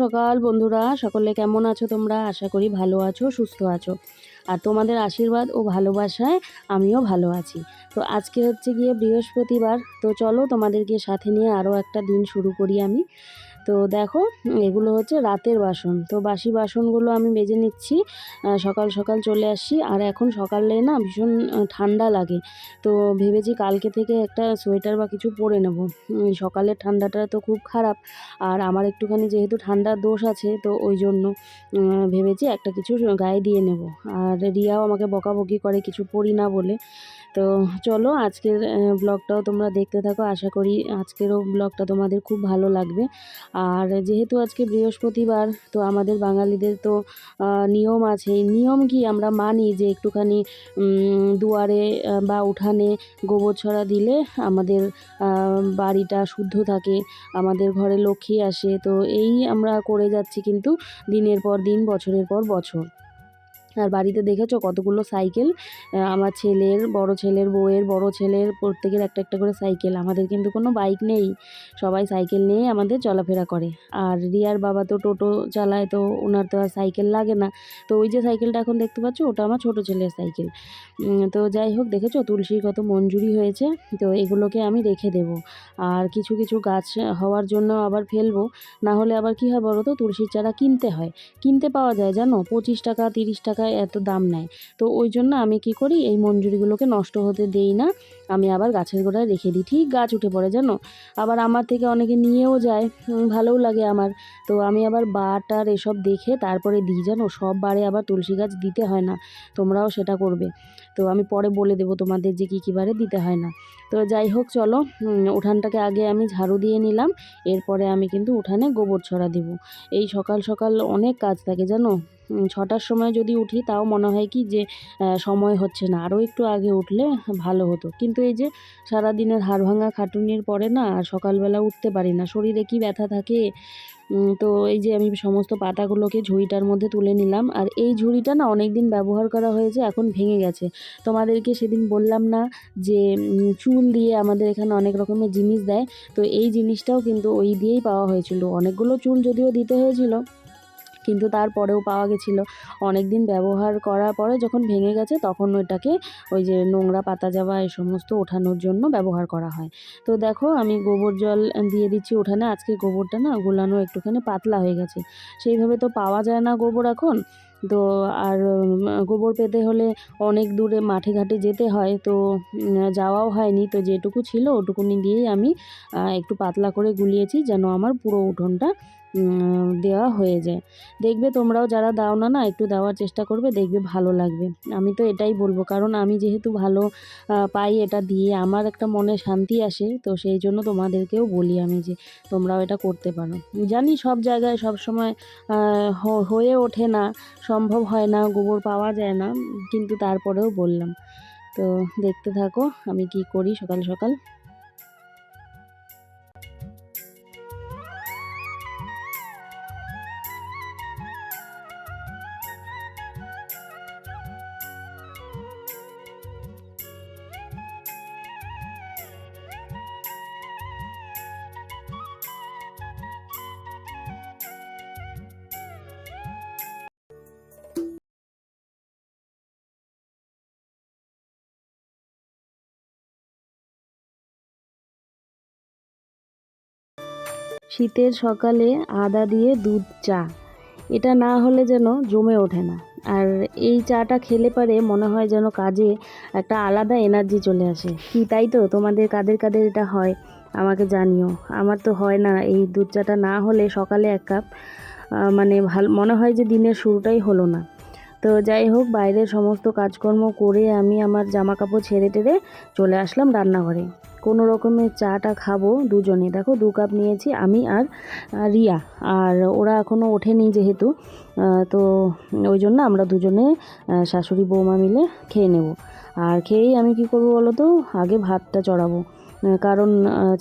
সকাল বন্ধুরা, সকলে কেমন আছো তোমরা? আশা করি ভালো আছো, সুস্থ আছো। আর তোমাদের আশীর্বাদ ও ভালোবাসায় আমিও ভালো আছি। তো আজকে হচ্ছে গিয়ে বৃহস্পতিবার। তো চলো তোমাদেরকে সাথে নিয়ে আরও একটা দিন শুরু করি আমি। তো দেখো, এগুলো হচ্ছে রাতের বাসন। তো বাসি বাসনগুলো আমি মেজে নিচ্ছি। সকাল সকাল চলে আসছি। আর এখন সকালে না ভীষণ ঠান্ডা লাগে। তো ভেবেছি কালকে থেকে একটা সোয়েটার বা কিছু পরে নেব। সকালের ঠান্ডাটা তো খুব খারাপ। আর আমার একটুখানি যেহেতু ঠান্ডার দোষ আছে, তো ওই জন্য ভেবেছি একটা কিছু গায়ে দিয়ে নেব। আর রিয়াও আমাকে বকাবকি করে কিছু পরি না বলে। তো চলো আজকের ব্লগটাও তোমরা দেখতে থাকো। আশা করি আজকেরও ব্লগটা তোমাদের খুব ভালো লাগবে। আর যেহেতু আজকে বৃহস্পতিবার, তো আমাদের বাঙালিদের তো নিয়ম আছে। নিয়ম কি, আমরা মানি যে একটুখানি দুয়ারে বা উঠানে গোবর ছড়া দিলে আমাদের বাড়িটা শুদ্ধ থাকে, আমাদের ঘরে লক্ষ্মী আসে। তো এই আমরা করে যাচ্ছি কিন্তু দিনের পর দিন, বছরের পর বছর। আর বাড়িতে দেখেছো কতগুলো সাইকেল, আমার ছেলের, বড় ছেলের বউয়ের, বড় ছেলের প্রত্যেকের একটা একটা করে সাইকেল। আমাদের কিন্তু কোনো বাইক নেই, সবাই সাইকেল নিয়ে আমাদের চলাফেরা করে। আর রিয়ার বাবা তো টোটো চালায়, তো ওনার তো আর সাইকেল লাগে না। তো ওই যে সাইকেলটা এখন দেখতে পাচ্ছ, ওটা আমার ছোটো ছেলের সাইকেল। তো যাই হোক, দেখেছো তুলসীর কত মঞ্জুরি হয়েছে। তো এগুলোকে আমি রেখে দেব। আর কিছু কিছু গাছ হওয়ার জন্য আবার ফেলবো। না হলে আবার কী হয় বলো তো, তুলসীর চারা কিনতে হয়, কিনতে পাওয়া যায় জানো, 25 টাকা 30 টাকায় এত দাম নেয়। তো ওই জন্য আমি কি করি, এই মঞ্জুরিগুলোকে নষ্ট হতে দেই না। আমি আবার গাছের গোড়ায় রেখে দিই, ঠিক গাছ উঠে পড়ে জানো। আবার আমার থেকে অনেকে নিয়েও যায়, ভালোও লাগে আমার। তো আমি আবার বার টার এসব দেখে তারপরে দিই জানো। সব বারে আবার তুলসী গাছ দিতে হয় না, তোমরাও সেটা করবে। তো আমি পরে বলে দেবো তোমাদের যে কী কী বারে দিতে হয় না। তো যাই হোক চলো, উঠানটাকে আগে আমি ঝাড়ু দিয়ে নিলাম। এরপরে আমি কিন্তু উঠানে গোবর ছড়া দেবো। এই সকাল সকাল অনেক কাজ থাকে জানো। 6টার সময় যদি উঠি তাও মনে হয় কি যে সময় হচ্ছে না, আরও একটু আগে উঠলে ভালো হতো। কিন্তু এই যে সারাদিনের হাড় ভাঙা খাটুনির পরে না আর সকালবেলা উঠতে পারি না, শরীরে কি ব্যথা থাকে। তো এই যে আমি সমস্ত পাতাগুলোকে ঝুড়িটার মধ্যে তুলে নিলাম। আর এই ঝুড়িটা না অনেক দিন ব্যবহার করা হয়েছে, এখন ভেঙে গেছে। তোমাদেরকে সেদিন বললাম না যে চুল দিয়ে আমাদের এখানে অনেক রকমের জিনিস দেয়। তো এই জিনিসটাও কিন্তু ওই দিয়েই পাওয়া হয়েছিল। অনেকগুলো চুল যদিও দিতে হয়েছিল, কিন্তু তারপরেও পাওয়া গেছিলো। অনেক দিন ব্যবহার করার পরে যখন ভেঙে গেছে, তখন ওইটাকে ওই যে নোংরা পাতা যাওয়া এই সমস্ত ওঠানোর জন্য ব্যবহার করা হয়। তো দেখো আমি গোবর জল দিয়ে দিচ্ছি উঠানে। আজকে গোবরটা না গুলানো একটুখানি পাতলা হয়ে গেছে, সেইভাবে তো পাওয়া যায় না গোবর এখন। তো আর গোবর পেতে হলে অনেক দূরে মাঠে ঘাটে যেতে হয়, তো যাওয়াও হয়নি। তো যেটুকু ছিল ওটুকুনি দিয়েই আমি একটু পাতলা করে গুলিয়েছি, যেন আমার পুরো উঠোনটা দেওয়া হয়ে যায়। দেখবে তোমরাও যারা দাও না, না একটু দেওয়ার চেষ্টা করবে, দেখবে ভালো লাগবে। আমি তো এটাই বলবো, কারণ আমি যেহেতু ভালো পাই এটা দিয়ে, আমার একটা মনে শান্তি আসে। তো সেই জন্য তোমাদেরকেও বলি আমি যে তোমরাও এটা করতে পারো। জানি সব জায়গায় সব সময় হয়ে ওঠে না, সম্ভব হয় না, গোবর পাওয়া যায় না, কিন্তু তারপরেও বললাম। তো দেখতে থাকো আমি কি করি সকাল সকাল। শীতের সকালে আদা দিয়ে দুধ চা, এটা না হলে যেন জমে ওঠে না। আর এই চাটা খেলে পারে মনে হয় যেন কাজে একটা আলাদা এনার্জি চলে আসে। কি তাই তো? তোমাদের কাদের কাদের এটা হয় আমাকে জানিও। আমার তো হয় না, এই দুধ চাটা না হলে সকালে এক কাপ মানে ভালো মনে হয় যে দিনের শুরুটাই হলো না। তো যাই হোক, বাইরের সমস্ত কাজকর্ম করে আমি আমার জামা কাপড় ছেড়ে টেড়ে চলে আসলাম রান্নাঘরে। কোনো রকমের চাটা খাবো দুজনে। দেখো 2 কাপ নিয়েছি আমি আর রিয়া। আর ওরা এখনও ওঠেনি যেহেতু, তো ওই জন্য আমরা দুজনে শাশুড়ি বৌমা মিলে খেয়ে নেব। আর খেয়েই আমি কি করবো বলো তো, আগে ভাতটা চড়াবো। কারণ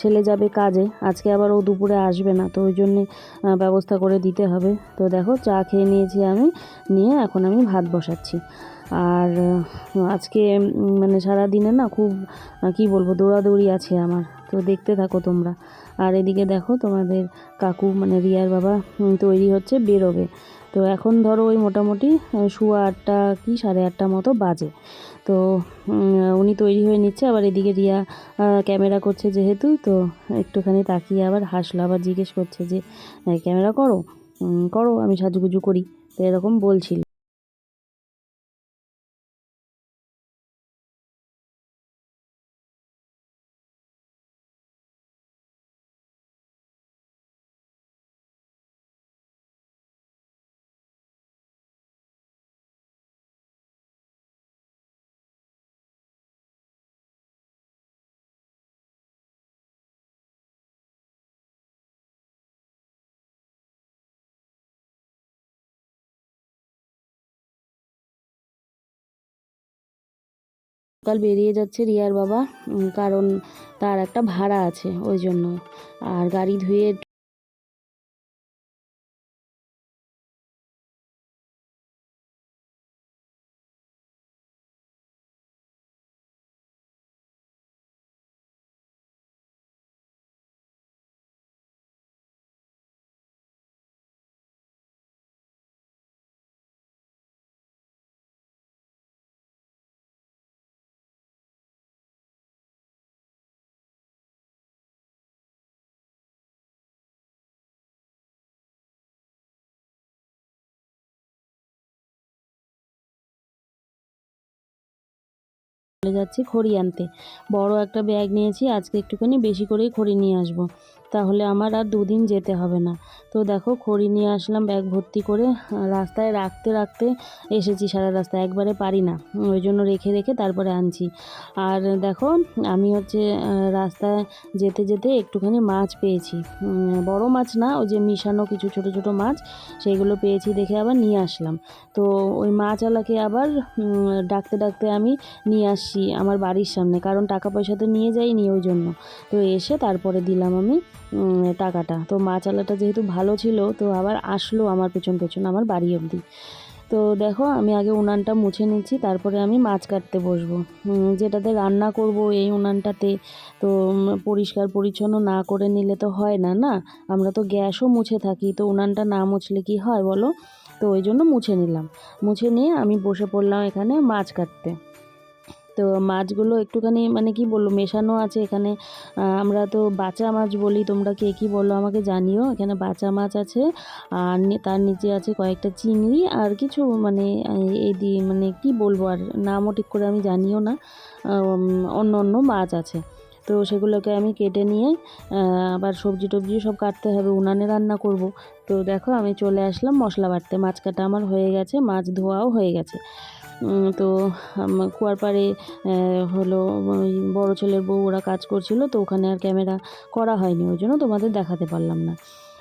ছেলে যাবে কাজে, আজকে আবার ও দুপুরে আসবে না, তো ওই জন্যে ব্যবস্থা করে দিতে হবে। তো দেখো চা খেয়ে নিয়েছি আমি, নিয়ে এখন আমি ভাত বসাচ্ছি। আর আজকে মানে সারাদিনে না খুব কি বলবো দৌড়াদৌড়ি আছে আমার, তো দেখতে থাকো তোমরা। আর এদিকে দেখো তোমাদের কাকু মানে রিয়ার বাবা তৈরি হচ্ছে বেরোবে। তো এখন ধরো ওই মোটামুটি সোয়া 8টা কি 8:30 মতো বাজে। তো উনি তৈরি হয়ে নিচ্ছে, আবার এদিকে রিয়া ক্যামেরা করছে যেহেতু, তো একটুখানি তাকিয়ে আবার হাসলো, আবার জিজ্ঞেস করছে যে ক্যামেরা করো, করো, আমি সাজুগুজু করি, তো এরকম বলছিল। কাল বেরিয়ে যাচ্ছে রিয়ার বাবা, কারণ তার একটা ভাড়া আছে ওই জন্য। আর গাড়ি ধুয়ে চলে যাচ্ছি খড়ি আনতে। বড় একটা ব্যাগ নিয়েছি, আজকে একটুখানি বেশি করেই খড়ি নিয়ে আসবো, তাহলে আমার আর 2 দিন যেতে হবে না। তো দেখো খড়ি নিয়ে আসলাম ব্যাগ ভর্তি করে, রাস্তায় রাখতে রাখতে এসেছি সারা রাস্তায়, একবারে পারি না, ওই জন্য রেখে রেখে তারপরে আনছি। আর দেখো আমি হচ্ছে রাস্তায় যেতে যেতে একটুখানি মাছ পেয়েছি, বড় মাছ না, ওই যে মিশানো কিছু ছোট ছোট মাছ, সেইগুলো পেয়েছি দেখে আবার নিয়ে আসলাম। তো ওই মাছওয়ালাকে আবার ডাকতে ডাকতে আমি নিয়ে আসছি আমার বাড়ির সামনে, কারণ টাকা পয়সা তো নিয়ে যাইনি ওই জন্য। তো এসে তারপরে দিলাম আমি টাকাটা। তো মাছওয়ালাটা যেহেতু ভালো ছিল, তো আবার আসলো আমার পেছন পেছন আমার বাড়ি অবধি। তো দেখো আমি আগে উনানটা মুছে নিচ্ছি, তারপরে আমি মাছ কাটতে বসবো। যেটাতে রান্না করব এই উনানটাতে, তো পরিষ্কার পরিচ্ছন্ন না করে নিলে তো হয় না, না। আমরা তো গ্যাসও মুছে থাকি, তো উনানটা না মুছলে কি হয় বলো। তো ওই জন্য মুছে নিলাম, মুছে নিয়ে আমি বসে পড়লাম এখানে মাছ কাটতে। তো মাছগুলো একটুখানি মানে কি বলবো মেশানো আছে এখানে। আমরা তো বাচা মাছ বলি, তোমরা কে কী বলো আমাকে জানিও। এখানে বাচা মাছ আছে, আর তার নিচে আছে কয়েকটা চিংড়ি আর কিছু মানে এই দিয়ে মানে কি বলবো আর নামও ঠিক করে আমি জানিও না, অন্য অন্য মাছ আছে। তো সেগুলোকে আমি কেটে নিয়ে আবার সবজি টবজি সব কাটতে হবে, উনানে রান্না করব। তো দেখো আমি চলে আসলাম মশলা বাটতে, মাছ কাটা আমার হয়ে গেছে, মাছ ধোয়াও হয়ে গেছে। তো কুয়ার পাড়ে হলো ওই বড় ছেলের বউ ওরা কাজ করছিল, তো ওখানে আর ক্যামেরা করা হয়নি, ওই জন্য তোমাদের দেখাতে পারলাম না।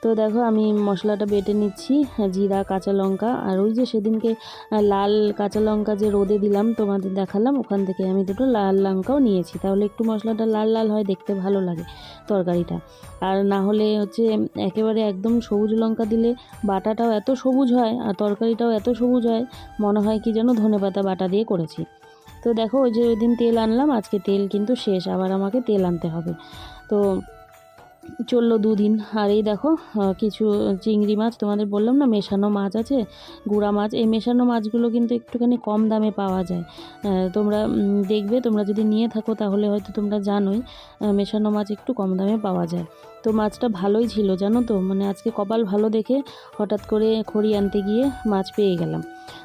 তো দেখো আমি মশলাটা বেটে নিচ্ছি, জিরা কাঁচা লঙ্কা, আর ওই যে সেদিনকে লাল কাঁচা লঙ্কা যে রোদে দিলাম তোমাদের দেখালাম, ওখান থেকে আমি দুটো লাল লঙ্কাও নিয়েছি, তাহলে একটু মশলাটা লাল লাল হয়, দেখতে ভালো লাগে তরকারিটা। আর না হলে হচ্ছে একেবারে একদম সবুজ লঙ্কা দিলে বাটাটাও এত সবুজ হয় আর তরকারিটাও এত সবুজ হয়, মনে হয় কি যেন ধনেপাতা বাটা দিয়ে করেছি। তো দেখো ওই যে ওই দিন তেল আনলাম, আজকে তেল কিন্তু শেষ, আবার আমাকে তেল আনতে হবে। তো চললো 2 দিন। আর এই দেখো কিছু চিংড়ি মাছ, তোমাদের বললাম না মেশানো মাছ আছে, গুঁড়া মাছ। এই মেশানো মাছগুলো কিন্তু একটুখানি কম দামে পাওয়া যায়, তোমরা দেখবে, তোমরা যদি নিয়ে থাকো তাহলে হয়তো তোমরা জানোই, মেশানো মাছ একটু কম দামে পাওয়া যায়। তো মাছটা ভালোই ছিল জানো তো, মানে আজকে কপাল ভালো দেখে হঠাৎ করে খড়ি আনতে গিয়ে মাছ পেয়ে গেলাম।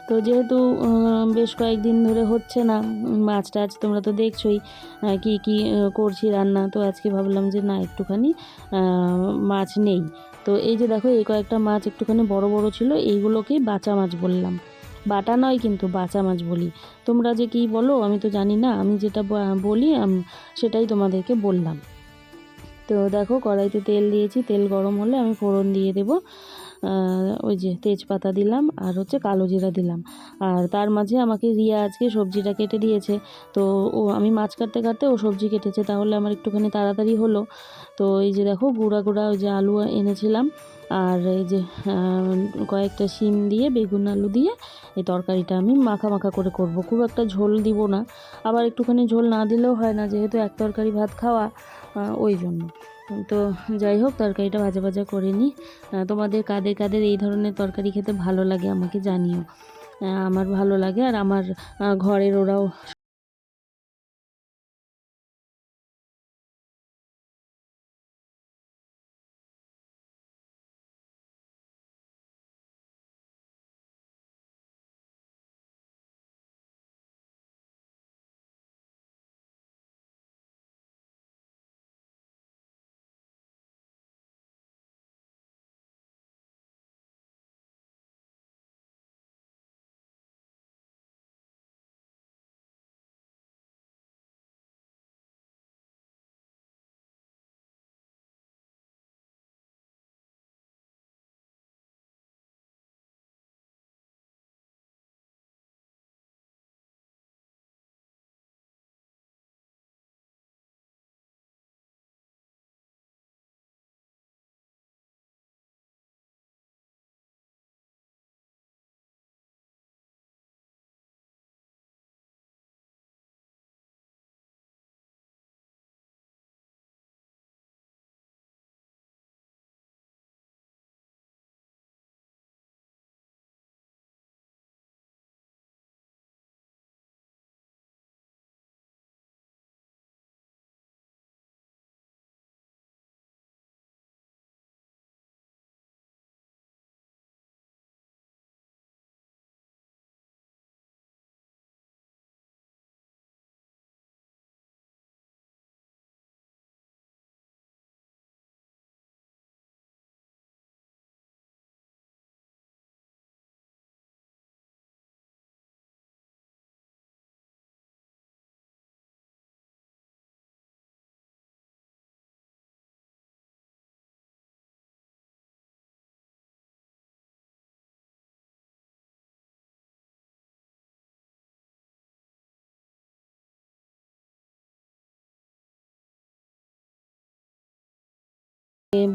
তো যেহেতু বেশ কয়েকদিন ধরে হচ্ছে না মাছ টাছ, তোমরা তো দেখছোই কি কি করছি রান্না, তো আজকে ভাবলাম যে না একটুখানি মাছ নেই। তো এই যে দেখো এই কয়েকটা মাছ একটুখানি বড় বড় ছিল, এইগুলোকেই বাচা মাছ বললাম, বাটা নয় কিন্তু বাচা মাছ বলি। তোমরা যে কী বলো আমি তো জানি না, আমি যেটা বলি সেটাই তোমাদেরকে বললাম। তো দেখো কড়াইতে তেল দিয়েছি, তেল গরম হলে আমি ফোড়ন দিয়ে দেবো। ওই যে তেজপাতা দিলাম আর হচ্ছে কালো জিরা দিলাম। আর তার মাঝে আমাকে রিয়া আজকে সবজিটা কেটে দিয়েছে। তো আমি মাছ কাটতে কাটতে ও সবজি কেটেছে, তাহলে আমার একটুখানি তাড়াতাড়ি হলো। তো এই যে দেখো গুঁড়া গুঁড়া ওই যে আলু এনেছিলাম, আর এই যে কয়েকটা শিম দিয়ে বেগুন আলু দিয়ে এই তরকারিটা আমি মাখা মাখা করে করব। খুব একটা ঝোল দিব না, আবার একটুখানি ঝোল না দিলেও হয় না, যেহেতু এক তরকারি ভাত খাওয়া, ওই জন্য। তো যাই হোক, তরকারিটা ভাজা ভাজা করে নিই। তোমাদের কাদের কাদের এই ধরনের তরকারি খেতে ভালো লাগে আমাকে জানিও। আমার ভালো লাগে, আর আমার ঘরের ওরাও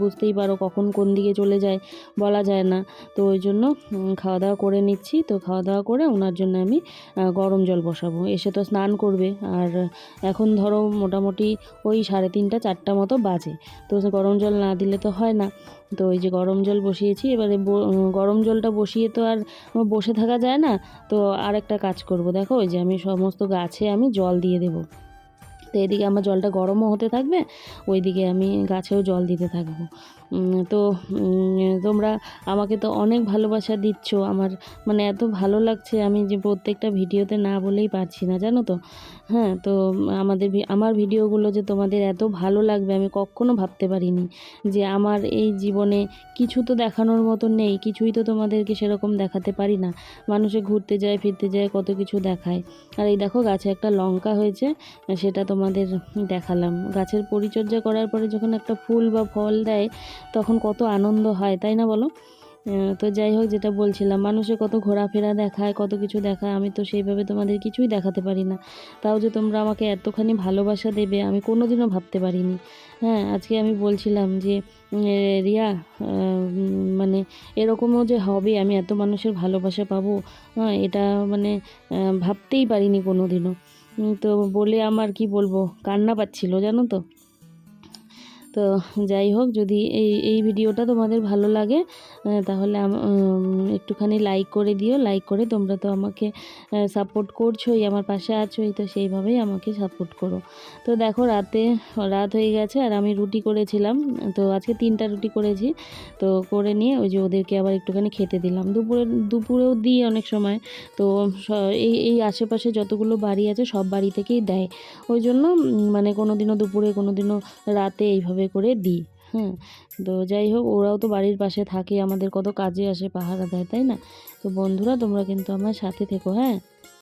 বুঝতেই পারো কখন কোন দিকে চলে যায় বলা যায় না। তো ওই জন্য খাওয়া দাওয়া করে নিচ্ছি। তো খাওয়া দাওয়া করে ওনার জন্য আমি গরম জল বসাবো। এসে তো স্নান করবে, আর এখন ধরো মোটামুটি ওই 3:30 4টা মতো বাজে। তো গরম জল না দিলে তো হয় না। তো ওই যে গরম জল বসিয়েছি, এবারে গরম জলটা বসিয়ে তো আর বসে থাকা যায় না। তো আর একটা কাজ করব, দেখো ওই যে আমি সমস্ত গাছে আমি জল দিয়ে দেবো। তো এদিকে আমার জলটা গরমও হতে থাকবে, ওইদিকে আমি গাছেও জল দিতে থাকবো। তো তোমরা আমাকে তো অনেক ভালোবাসা দিচ্ছ, আমার মানে এত ভালো লাগছে, আমি যে প্রত্যেকটা ভিডিওতে না বলেই পারছি না, জানো তো। হ্যাঁ, তো আমার ভিডিওগুলো যে তোমাদের এত ভালো লাগবে আমি কখনো ভাবতে পারিনি। যে আমার এই জীবনে কিছু তো দেখানোর মতো নেই, কিছুই তো তোমাদেরকে সেরকম দেখাতে পারি না। মানুষে ঘুরতে যায় ফিরতে যায় কত কিছু দেখায়। আর এই দেখো গাছে একটা লঙ্কা হয়েছে, সেটা তোমাদের দেখালাম। গাছের পরিচর্যা করার পরে যখন একটা ফুল বা ফল দেয় তখন কত আনন্দ হয়, তাই না বলো। তো যাই হোক, যেটা বলছিলাম, মানুষে কত ঘোরাফেরা দেখায়, কত কিছু দেখায়, আমি তো সেইভাবে তোমাদের কিছুই দেখাতে পারি না। তাও যে তোমরা আমাকে এতখানি ভালোবাসা দেবে আমি কোনোদিনও ভাবতে পারিনি। হ্যাঁ, আজকে আমি বলছিলাম যে রিয়া, মানে এরকমও যে হবে, আমি এত মানুষের ভালোবাসা পাবো, হ্যাঁ এটা মানে ভাবতেই পারিনি কোনো দিনও। তো বলে আমার কি বলবো, কান্না পাচ্ছিল জানো তো। তো যাই হোক, যদি এই ভিডিওটা তোমাদের ভালো লাগে তাহলে একটুখানি লাইক করে দিও। লাইক করে, তোমরা তো আমাকে সাপোর্ট করছোই, আমার পাশে আছোই, তো সেইভাবেই আমাকে সাপোর্ট করো। তো দেখো রাত হয়ে গেছে, আর আমি রুটি করেছিলাম। তো আজকে 3টা রুটি করেছি। তো করে নিয়ে ওই যে ওদেরকে আবার একটুখানি খেতে দিলাম। দুপুরেও দিই অনেক সময়। তো এই আশেপাশে যতগুলো বাড়ি আছে সব বাড়ি থেকেই দেয়। ওই জন্য মানে কোনো দিনও দুপুরে, কোনো দিনও রাতে এইভাবে করে দিই। হ্যাঁ, তো যাই হোক, ওরাও তো বাড়ির পাশে থাকে, আমাদের কত কাজে আসে, পাহারা দেয়, তাই না। তো বন্ধুরা, তোমরা কিন্তু আমার সাথে থেকো, হ্যাঁ।